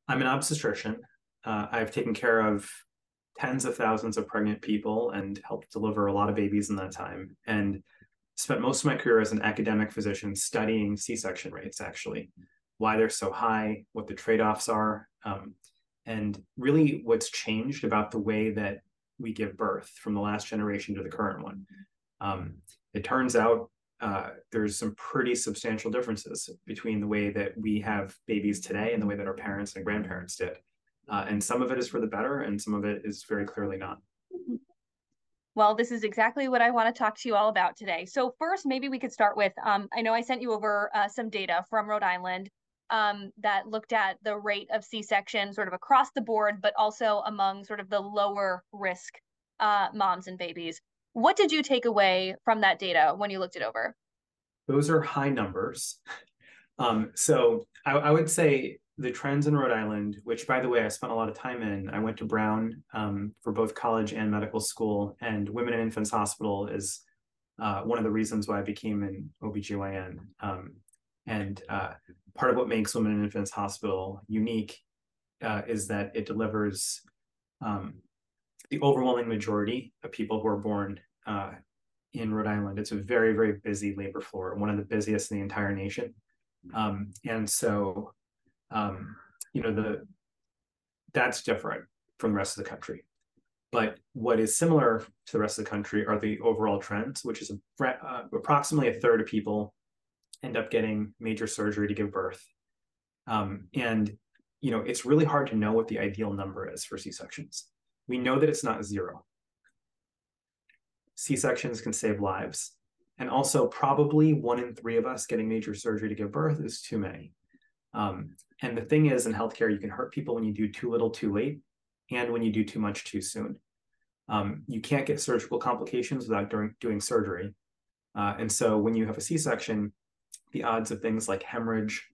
I'm an obstetrician. I've taken care of tens of thousands of pregnant people and helped deliver a lot of babies in that time. And spent most of my career as an academic physician studying C-section rates, actually, why they're so high, what the trade-offs are, and really what's changed about the way that we give birth from the last generation to the current one. It turns out there's some pretty substantial differences between the way that we have babies today and the way that our parents and grandparents did. And some of it is for the better, and some of it is very clearly not. Well, this is exactly what I want to talk to you all about today. So first, maybe we could start with, I know I sent you over some data from Rhode Island that looked at the rate of C-section sort of across the board, but also among sort of the lower risk moms and babies. What did you take away from that data when you looked it over? Those are high numbers. So I would say the trends in Rhode Island, which by the way, I spent a lot of time in. I went to Brown for both college and medical school, and Women and Infants Hospital is one of the reasons why I became an OBGYN. And part of what makes Women and Infants Hospital unique is that it delivers the overwhelming majority of people who are born in Rhode Island. It's a very, very busy labor floor, one of the busiest in the entire nation. And so, you know, that's different from the rest of the country. But what is similar to the rest of the country are the overall trends, which is approximately a third of people end up getting major surgery to give birth. And, you know, it's really hard to know what the ideal number is for C-sections. We know that it's not zero. C-sections can save lives. And also, probably 1 in 3 of us getting major surgery to give birth is too many. And the thing is, in healthcare, you can hurt people when you do too little too late and when you do too much too soon. You can't get surgical complications without doing surgery. And so when you have a C-section, the odds of things like hemorrhage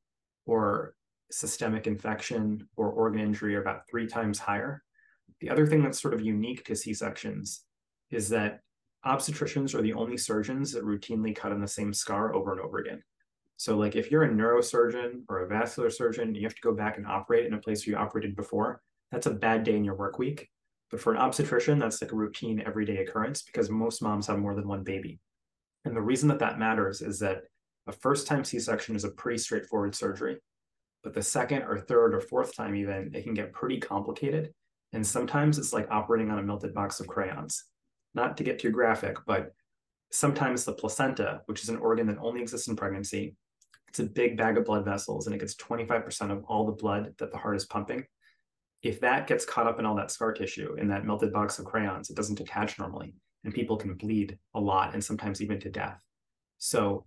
or systemic infection or organ injury are about 3 times higher. The other thing that's sort of unique to C-sections is that obstetricians are the only surgeons that routinely cut on the same scar over and over again. So like if you're a neurosurgeon or a vascular surgeon, you have to go back and operate in a place where you operated before, that's a bad day in your work week. But for an obstetrician, that's like a routine everyday occurrence because most moms have more than one baby. And the reason that that matters is that a first-time C-section is a pretty straightforward surgery. But the second or third or fourth time even, it can get pretty complicated. And sometimes it's like operating on a melted box of crayons. Not to get too graphic, but sometimes the placenta, which is an organ that only exists in pregnancy, it's a big bag of blood vessels and it gets 25% of all the blood that the heart is pumping. If that gets caught up in all that scar tissue in that melted box of crayons, it doesn't detach normally and people can bleed a lot and sometimes even to death. So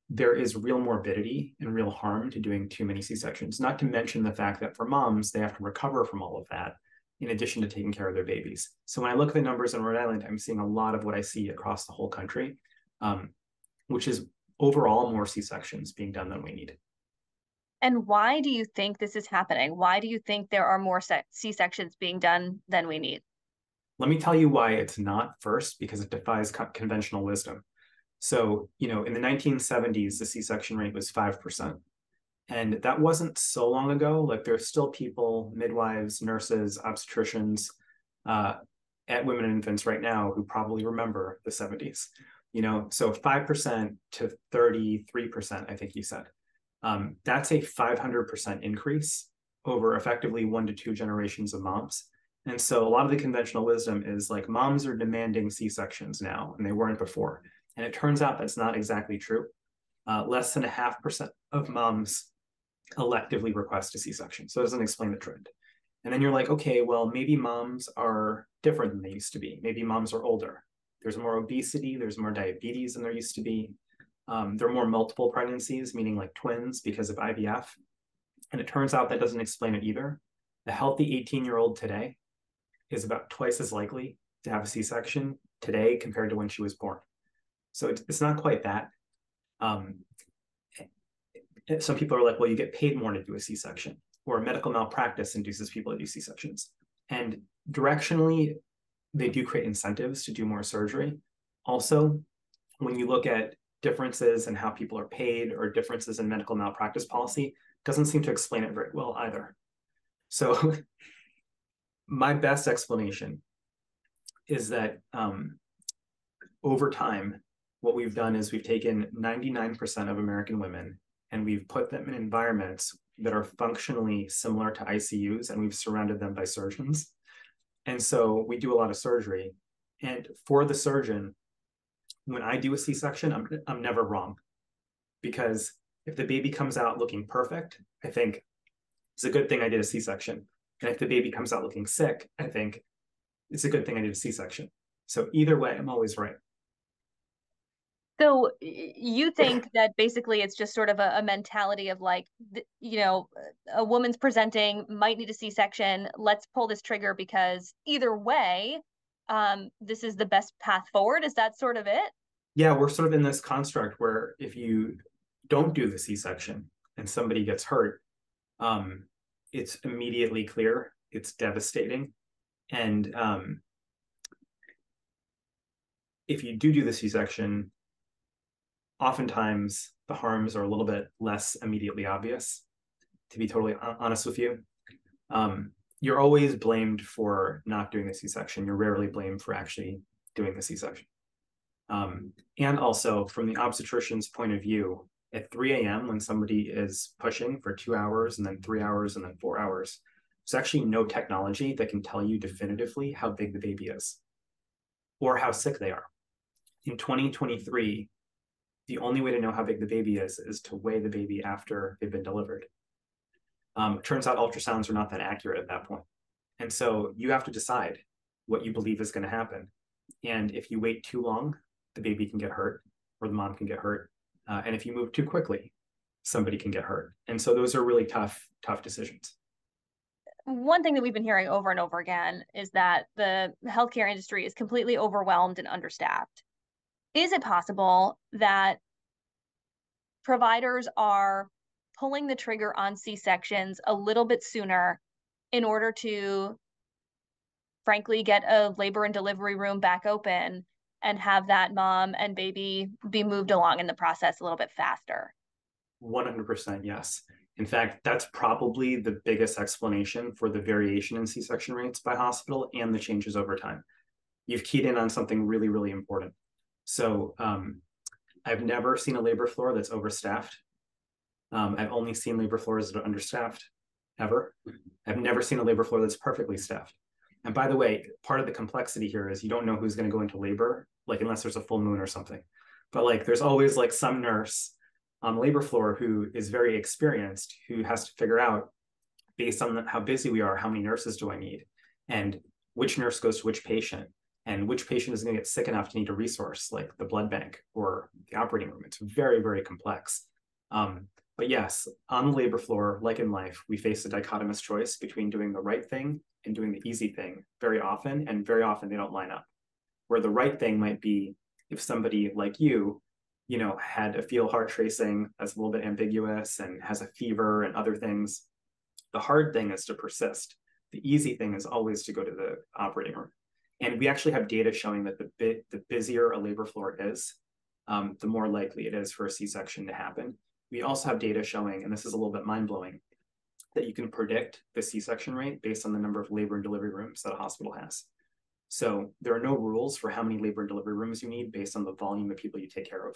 there is real morbidity and real harm to doing too many C-sections, not to mention the fact that for moms, they have to recover from all of that in addition to taking care of their babies. So when I look at the numbers in Rhode Island, I'm seeing a lot of what I see across the whole country, which is overall more C-sections being done than we need. And why do you think this is happening? Why do you think there are more C-sections being done than we need? Let me tell you why it's not first, because it defies conventional wisdom. So, you know, in the 1970s, the C-section rate was 5%. And that wasn't so long ago. Like there's still people, midwives, nurses, obstetricians at Women and Infants right now who probably remember the 70s. You know, so 5% to 33%, I think you said. That's a 500% increase over effectively 1 to 2 generations of moms. And so a lot of the conventional wisdom is like moms are demanding C-sections now, and they weren't before. And it turns out that's not exactly true. Less than 0.5% of moms electively request a C-section. So it doesn't explain the trend. And then you're like, okay, well, maybe moms are different than they used to be. Maybe moms are older. There's more obesity, there's more diabetes than there used to be. There are more multiple pregnancies, meaning like twins because of IVF. And it turns out that doesn't explain it either. The healthy 18-year-old today is about twice as likely to have a C-section today compared to when she was born. So it's not quite that. Some people are like, well, you get paid more to do a C-section, or medical malpractice induces people to do C-sections. And directionally, they do create incentives to do more surgery. Also, when you look at differences in how people are paid or differences in medical malpractice policy, doesn't seem to explain it very well either. So my best explanation is that over time, what we've done is we've taken 99% of American women and we've put them in environments that are functionally similar to ICUs, and we've surrounded them by surgeons. And so we do a lot of surgery. And for the surgeon, when I do a C-section, I'm never wrong, because if the baby comes out looking perfect, I think it's a good thing I did a C-section. And if the baby comes out looking sick, I think it's a good thing I did a C-section. So either way, I'm always right. So you think that basically it's just sort of a mentality of like, a woman's presenting, might need a C-section. Let's pull this trigger because either way, this is the best path forward. Is that sort of it? Yeah, we're sort of in this construct where if you don't do the C-section and somebody gets hurt, it's immediately clear, it's devastating. And if you do the C-section, oftentimes the harms are a little bit less immediately obvious, to be totally honest with you. You're always blamed for not doing the C-section. You're rarely blamed for actually doing the C-section. And also from the obstetrician's point of view, at 3 a.m. when somebody is pushing for 2 hours and then 3 hours and then 4 hours, there's actually no technology that can tell you definitively how big the baby is or how sick they are. In 2023, the only way to know how big the baby is to weigh the baby after they've been delivered. It turns out ultrasounds are not that accurate at that point. And so you have to decide what you believe is going to happen. And if you wait too long, the baby can get hurt or the mom can get hurt. And if you move too quickly, somebody can get hurt. And so those are really tough decisions. One thing that we've been hearing over and over again is that the healthcare industry is completely overwhelmed and understaffed. Is it possible that providers are pulling the trigger on C-sections a little bit sooner in order to, frankly, get a labor and delivery room back open and have that mom and baby be moved along in the process a little bit faster? 100% yes. In fact, that's probably the biggest explanation for the variation in C-section rates by hospital and the changes over time. You've keyed in on something really, really important. So I've never seen a labor floor that's overstaffed. I've only seen labor floors that are understaffed, ever. I've never seen a labor floor that's perfectly staffed. And by the way, part of the complexity here is you don't know who's going to go into labor, like unless there's a full moon or something. But like there's always like some nurse on the labor floor who is very experienced, who has to figure out, based on how busy we are, how many nurses do I need? And which nurse goes to which patient? And which patient is going to get sick enough to need a resource like the blood bank or the operating room? It's very, very complex. But yes, on the labor floor, like in life, we face a dichotomous choice between doing the right thing and doing the easy thing very often, and very often they don't line up. Where the right thing might be if somebody like you had a fetal heart tracing that's a little bit ambiguous and has a fever and other things. The hard thing is to persist. The easy thing is always to go to the operating room. And we actually have data showing that the busier a labor floor is, the more likely it is for a C-section to happen. We also have data showing, and this is a little bit mind-blowing, that you can predict the C-section rate based on the number of labor and delivery rooms that a hospital has. So there are no rules for how many labor and delivery rooms you need based on the volume of people you take care of.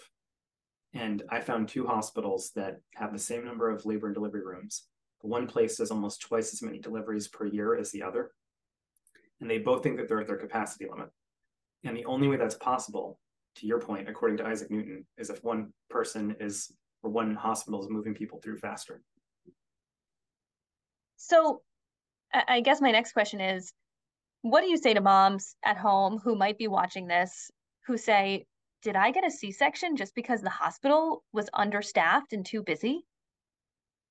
And I found 2 hospitals that have the same number of labor and delivery rooms. One place does almost twice as many deliveries per year as the other. And they both think that they're at their capacity limit. And the only way that's possible, to your point, according to Isaac Newton, is if one person is, or one hospital is moving people through faster. So I guess my next question is, what do you say to moms at home who might be watching this, who say, did I get a C-section just because the hospital was understaffed and too busy?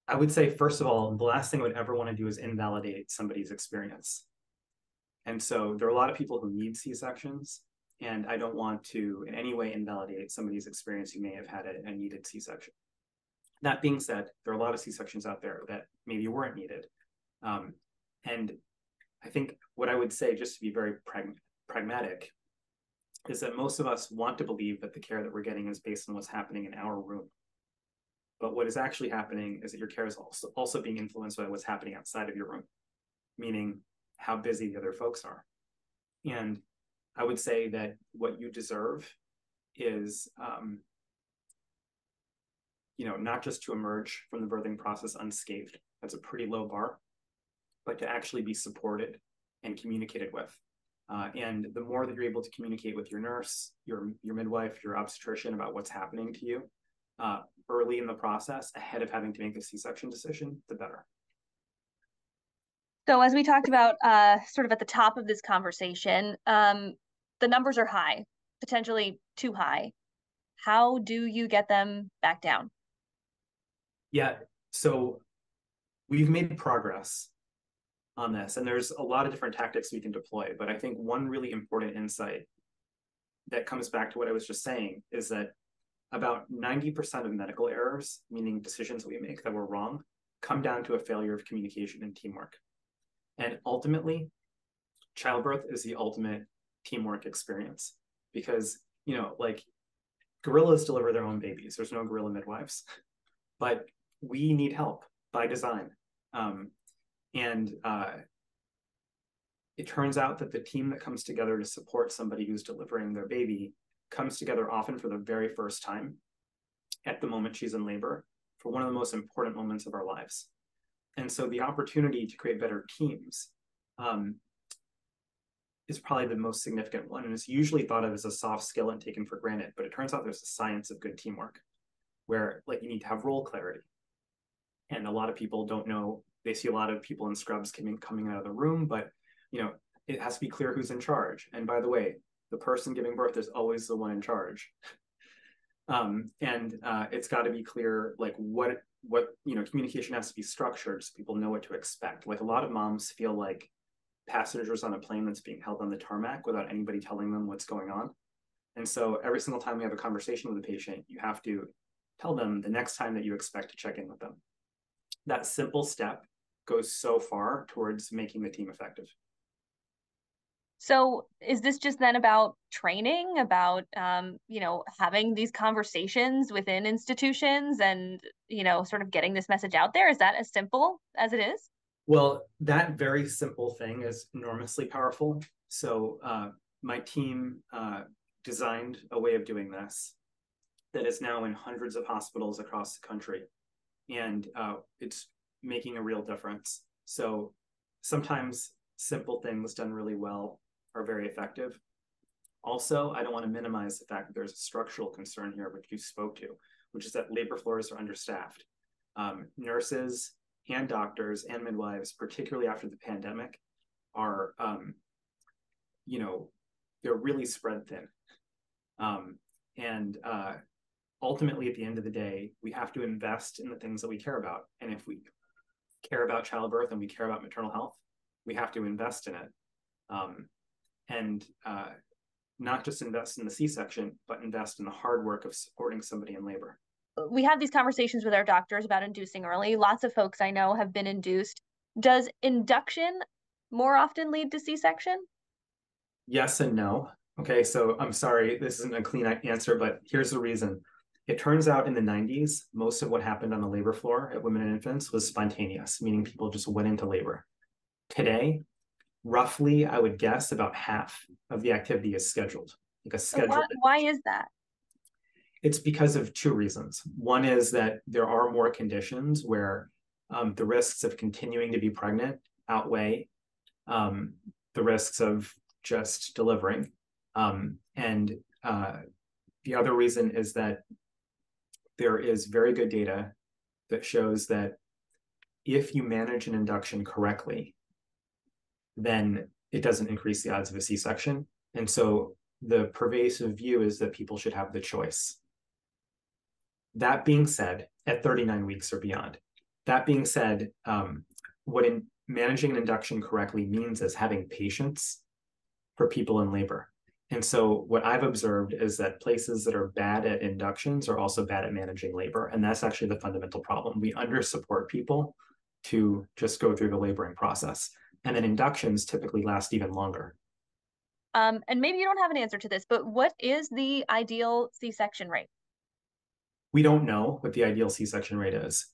I would say, first of all, the last thing I would ever want to do is invalidate somebody's experience. And so there are a lot of people who need C-sections, and I don't want to in any way invalidate somebody's experience who may have had a needed C-section. That being said, there are a lot of C-sections out there that maybe weren't needed. And I think what I would say, just to be very pragmatic, is that most of us want to believe that the care that we're getting is based on what's happening in our room. But what is actually happening is that your care is also being influenced by what's happening outside of your room, meaning how busy the other folks are. And I would say that what you deserve is, not just to emerge from the birthing process unscathed. That's a pretty low bar, but to actually be supported and communicated with. And the more that you're able to communicate with your nurse, your midwife, your obstetrician about what's happening to you early in the process, ahead of having to make the C-section decision, the better. So as we talked about sort of at the top of this conversation, the numbers are high, potentially too high. How do you get them back down? Yeah, so we've made progress on this, and there's a lot of different tactics we can deploy. But I think one really important insight that comes back to what I was just saying is that about 90% of medical errors, meaning decisions we make that were wrong, come down to a failure of communication and teamwork. And ultimately, childbirth is the ultimate teamwork experience because, like gorillas deliver their own babies. There's no gorilla midwives, but we need help by design. And it turns out that the team that comes together to support somebody who's delivering their baby comes together often for the very first time at the moment she's in labor for one of the most important moments of our lives. And so the opportunity to create better teams is probably the most significant one. And it's usually thought of as a soft skill and taken for granted, but it turns out there's a science of good teamwork where like you need to have role clarity. And a lot of people don't know, they see a lot of people in scrubs coming out of the room, but it has to be clear who's in charge. And by the way, the person giving birth is always the one in charge. It's got to be clear, like what communication has to be structured so people know what to expect. Like a lot of moms feel like passengers on a plane that's being held on the tarmac without anybody telling them what's going on. And so every single time we have a conversation with a patient, you have to tell them the next time that you expect to check in with them. That simple step goes so far towards making the team effective. So is this just then about training, about, having these conversations within institutions and, sort of getting this message out there? Is that as simple as it is? Well, that very simple thing is enormously powerful. So my team designed a way of doing this that is now in hundreds of hospitals across the country. And it's making a real difference. So sometimes simple things done really well are very effective. Also, I don't want to minimize the fact that there's a structural concern here, which you spoke to, which is that labor floors are understaffed. Nurses and doctors and midwives, particularly after the pandemic, are, they're really spread thin. Ultimately, at the end of the day, we have to invest in the things that we care about. And if we care about childbirth and we care about maternal health, we have to invest in it. Not just invest in the C-section, but invest in the hard work of supporting somebody in labor. We have these conversations with our doctors about inducing early. Lots of folks I know have been induced. Does induction more often lead to C-section? Yes and no. Okay, so I'm sorry, this isn't a clean answer, but here's the reason. It turns out in the 90s, most of what happened on the labor floor at women and infants was spontaneous, meaning people just went into labor. Today, roughly, I would guess about half of the activity is scheduled, like a scheduled. Why is that? It's because of two reasons. One is that there are more conditions where the risks of continuing to be pregnant outweigh the risks of just delivering. The other reason is that there is very good data that shows that if you manage an induction correctly, then it doesn't increase the odds of a C-section. And so the pervasive view is that people should have the choice. That being said, at 39 weeks or beyond, that being said, what managing an induction correctly means is having patience for people in labor. And so what I've observed is that places that are bad at inductions are also bad at managing labor. And that's actually the fundamental problem. We under-support people to just go through the laboring process. And then inductions typically last even longer. And maybe you don't have an answer to this, but what is the ideal C-section rate? We don't know what the ideal C-section rate is.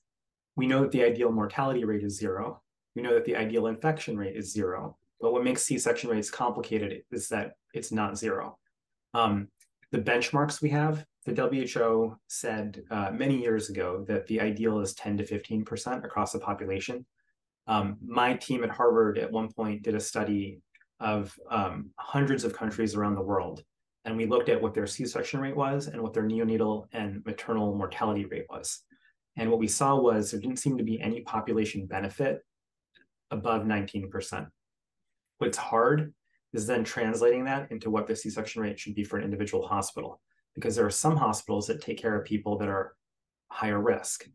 We know that the ideal mortality rate is 0. We know that the ideal infection rate is 0. But what makes C-section rates complicated is that it's not 0. The benchmarks we have, the WHO said many years ago that the ideal is 10 to 15% across the population. My team at Harvard at one point did a study of hundreds of countries around the world. And we looked at what their C-section rate was and what their neonatal and maternal mortality rate was. And what we saw was there didn't seem to be any population benefit above 19%. What's hard is then translating that into what the C-section rate should be for an individual hospital, because there are some hospitals that take care of people that are higher risk.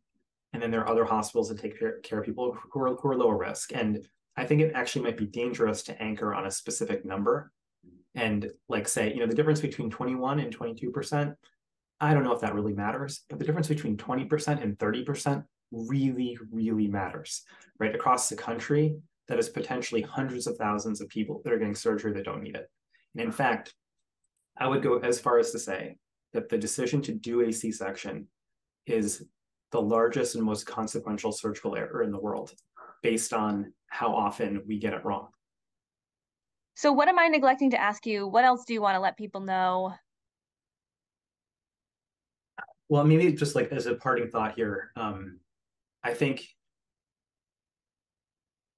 And then there are other hospitals that take care of people who are lower risk. And I think it actually might be dangerous to anchor on a specific number and like say, the difference between 21 and 22%, I don't know if that really matters, but the difference between 20% and 30% really, really matters, right? Across the country, that is potentially hundreds of thousands of people that are getting surgery that don't need it. And in fact, I would go as far as to say that the decision to do a C-section is the largest and most consequential surgical error in the world based on how often we get it wrong. So what am I neglecting to ask you? What else do you want to let people know? Well, maybe just like as a parting thought here, I think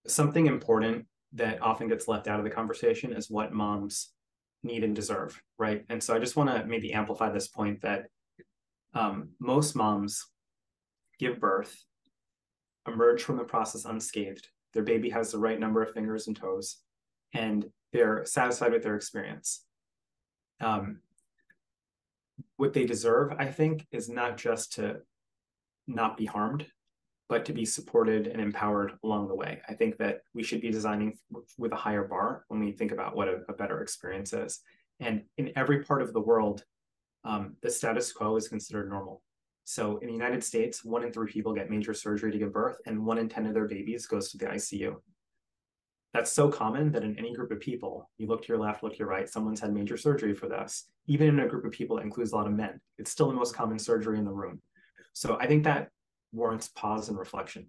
something important that often gets left out of the conversation is what moms need and deserve, right? And so I just want to maybe amplify this point that most moms give birth, emerge from the process unscathed. Their baby has the right number of fingers and toes, and they're satisfied with their experience. What they deserve, I think, is not just to not be harmed, but to be supported and empowered along the way. I think that we should be designing with a higher bar when we think about what a better experience is. And in every part of the world, the status quo is considered normal. So in the United States, 1 in 3 people get major surgery to give birth, and 1 in 10 of their babies goes to the ICU. That's so common that in any group of people, you look to your left, look to your right, someone's had major surgery for this. Even in a group of people that includes a lot of men, it's still the most common surgery in the room. So I think that warrants pause and reflection.